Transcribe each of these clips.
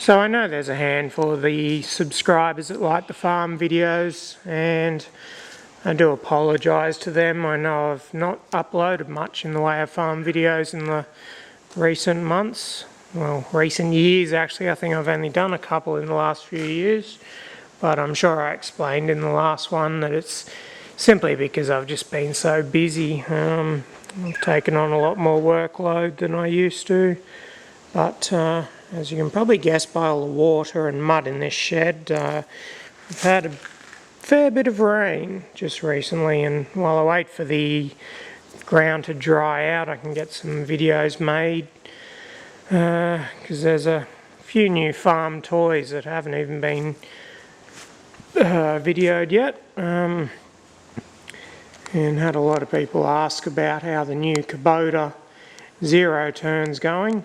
So I know there's a handful of the subscribers that like the farm videos, and I do apologise to them. I know I've not uploaded much in the way of farm videos in the recent months. Well, recent years actually. I think I've only done a couple in the last few years, but I'm sure I explained in the last one that it's simply because I've just been so busy. I've taken on a lot more workload than I used to, but as you can probably guess by all the water and mud in this shed, we've had a fair bit of rain just recently, and while I wait for the ground to dry out I can get some videos made, because there's a few new farm toys that haven't even been videoed yet, and had a lot of people ask about how the new Kubota Zero Turn's going.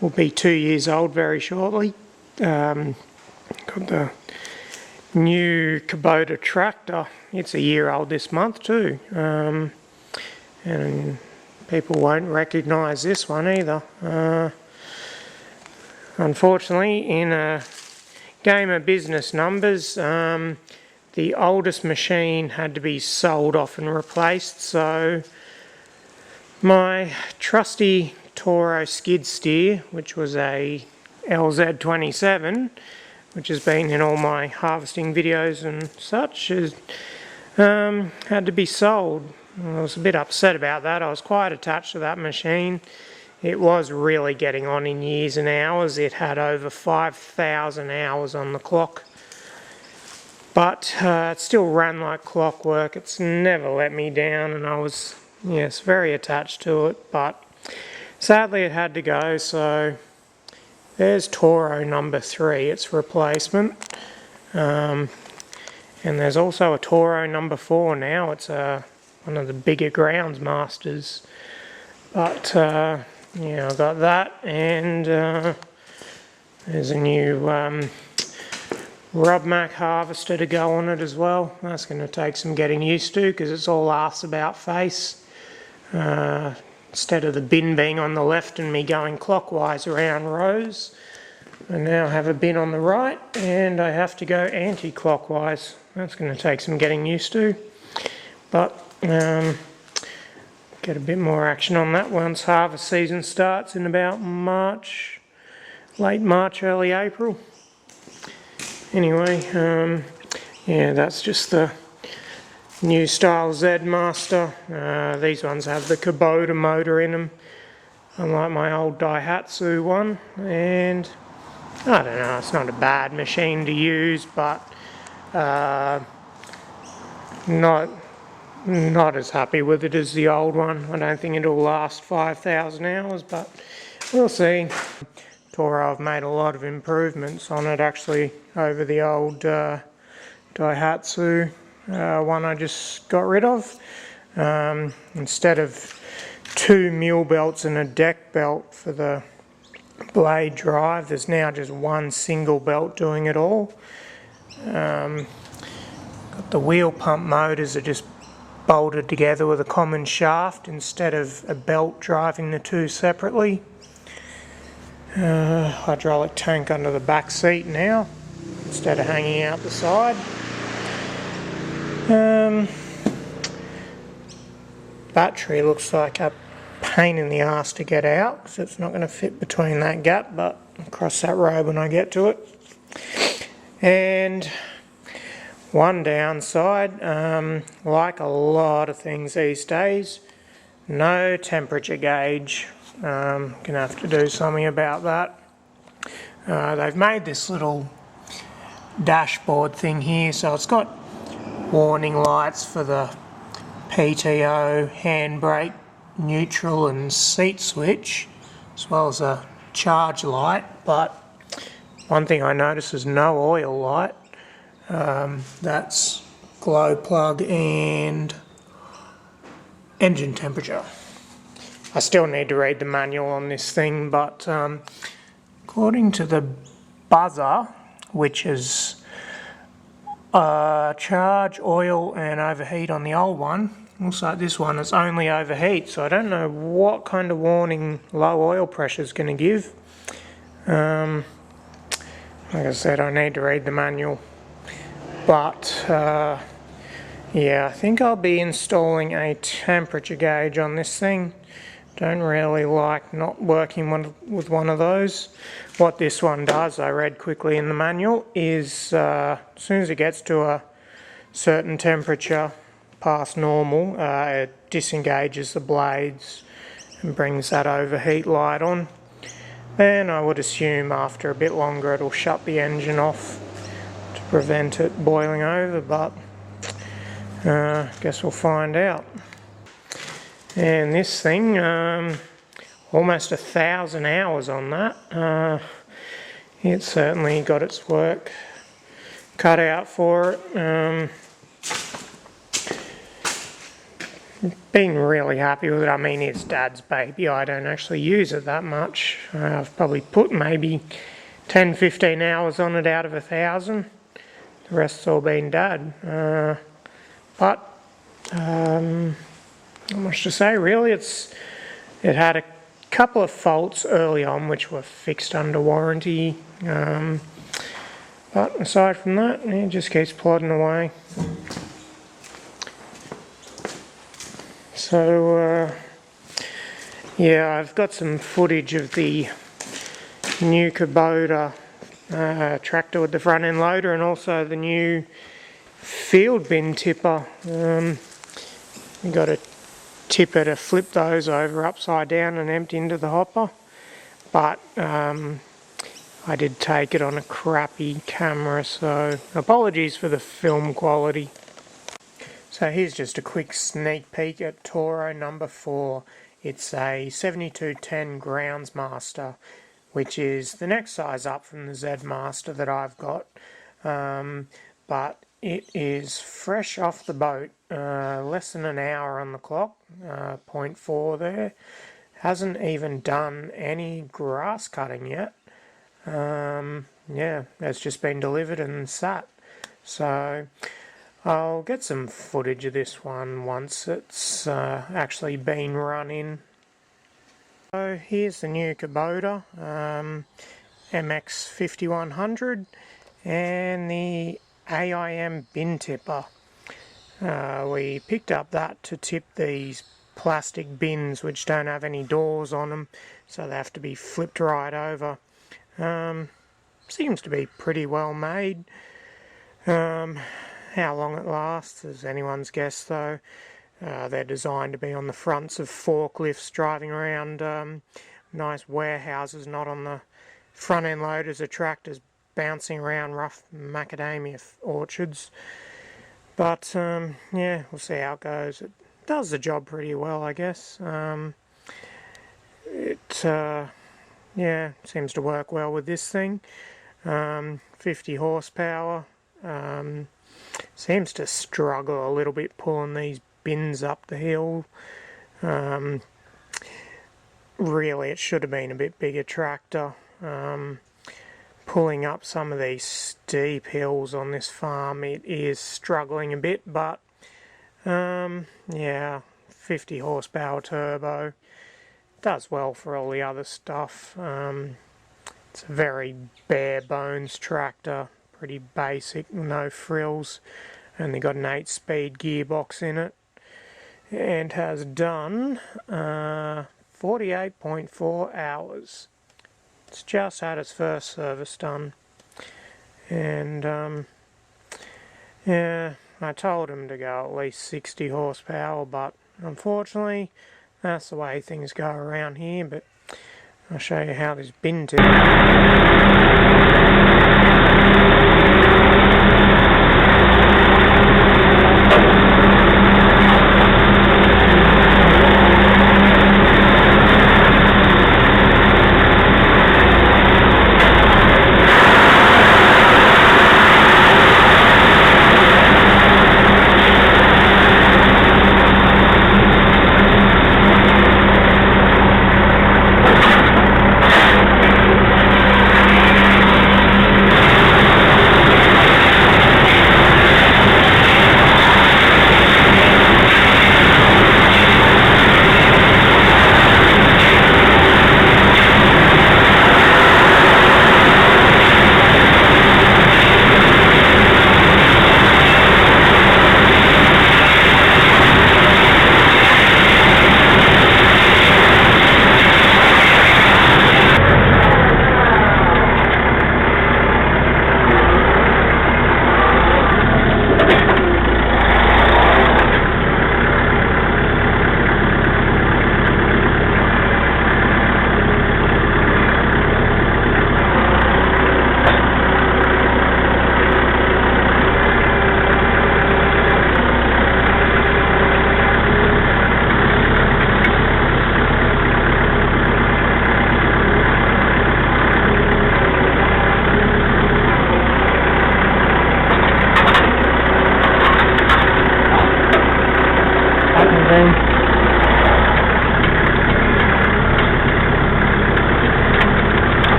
Will be 2 years old very shortly. Got the new Kubota tractor. It's a year old this month too, and people won't recognise this one either. Unfortunately, in a game of business numbers, the oldest machine had to be sold off and replaced, so my trusty Toro skid steer, which was a LZ27, which has been in all my harvesting videos and such, had to be sold. I was a bit upset about that. I was quite attached to that machine. It was really getting on in years and hours. It had over 5,000 hours on the clock, but it still ran like clockwork. It's never let me down, and I was, yes, very attached to it, but sadly it had to go. So there's Toro number 3, its replacement, and there's also a Toro number 4 now. It's one of the bigger grounds masters, but yeah, I got that, and there's a new Rubmac harvester to go on it as well. That's going to take some getting used to because it's all arse about face. Instead of the bin being on the left and me going clockwise around rows, I now have a bin on the right and I have to go anti-clockwise. That's going to take some getting used to, but get a bit more action on that once harvest season starts in about March, late March, early April. Anyway, yeah, that's just the new style Z Master. These ones have the Kubota motor in them, unlike my old Daihatsu one, and I don't know, it's not a bad machine to use, but not as happy with it as the old one. I don't think it'll last 5,000 hours, but we'll see. Toro have made a lot of improvements on it actually over the old Daihatsu one I just got rid of. Instead of 2 mule belts and a deck belt for the blade drive, there's now just one single belt doing it all. Got the wheel pump motors are just bolted together with a common shaft instead of a belt driving the two separately. Hydraulic tank under the back seat now instead of hanging out the side. Battery looks like a pain in the arse to get out because it's not going to fit between that gap, but I'll cross that road when I get to it. And one downside, like a lot of things these days, no temperature gauge. Gonna have to do something about that. They've made this little dashboard thing here, so it's got warning lights for the PTO, handbrake, neutral and seat switch, as well as a charge light, but one thing I noticed is no oil light. That's glow plug and engine temperature. I still need to read the manual on this thing, but according to the buzzer, which is charge, oil and overheat on the old one, looks like this one is only overheat, so I don't know what kind of warning low oil pressure is going to give. Like I said, I need to read the manual, but yeah, I think I'll be installing a temperature gauge on this thing. Don't really like not working with one of those. What this one does, I read quickly in the manual, is as soon as it gets to a certain temperature past normal, it disengages the blades and brings that overheat light on. Then I would assume after a bit longer it'll shut the engine off to prevent it boiling over, but guess we'll find out. And this thing, almost 1,000 hours on that. It certainly got its work cut out for it. Been really happy with it. I mean, it's Dad's baby. I don't actually use it that much. I've probably put maybe 10-15 hours on it out of 1,000. The rest's all been Dad. But not much to say really. It had a couple of faults early on which were fixed under warranty. But aside from that, it just keeps plodding away. So yeah, I've got some footage of the new Kubota tractor with the front end loader, and also the new field bin tipper. You've got a tipper to flip those over upside down and empty into the hopper. But I did take it on a crappy camera, so apologies for the film quality. So here's just a quick sneak peek at Toro number 4. It's a 7210 Groundsmaster, which is the next size up from the Z Master that I've got. But it is fresh off the boat, less than an hour on the clock, 0.4 there. Hasn't even done any grass cutting yet. Yeah, it's just been delivered and sat. So I'll get some footage of this one once it's actually been run in. So here's the new Kubota MX5100 and the AIM bin tipper. We picked up that to tip these plastic bins which don't have any doors on them, so they have to be flipped right over. Seems to be pretty well made. How long it lasts is anyone's guess though. They're designed to be on the fronts of forklifts driving around nice warehouses, not on the front end loaders of tractors bouncing around rough macadamia orchards. But yeah, we'll see how it goes. It does the job pretty well, I guess. Yeah, seems to work well with this thing. 50 horsepower. Seems to struggle a little bit pulling these bins up the hill. Really, it should have been a bit bigger tractor. Pulling up some of these steep hills on this farm, it is struggling a bit, but yeah, 50 horsepower turbo. Does well for all the other stuff. It's a very bare bones tractor, pretty basic, no frills. Only got an 8-speed gearbox in it, and has done 48.4 hours. It's just had its first service done, and yeah, I told him to go at least 60 horsepower, but unfortunately that's the way things go around here. But I'll show you how this bin tip.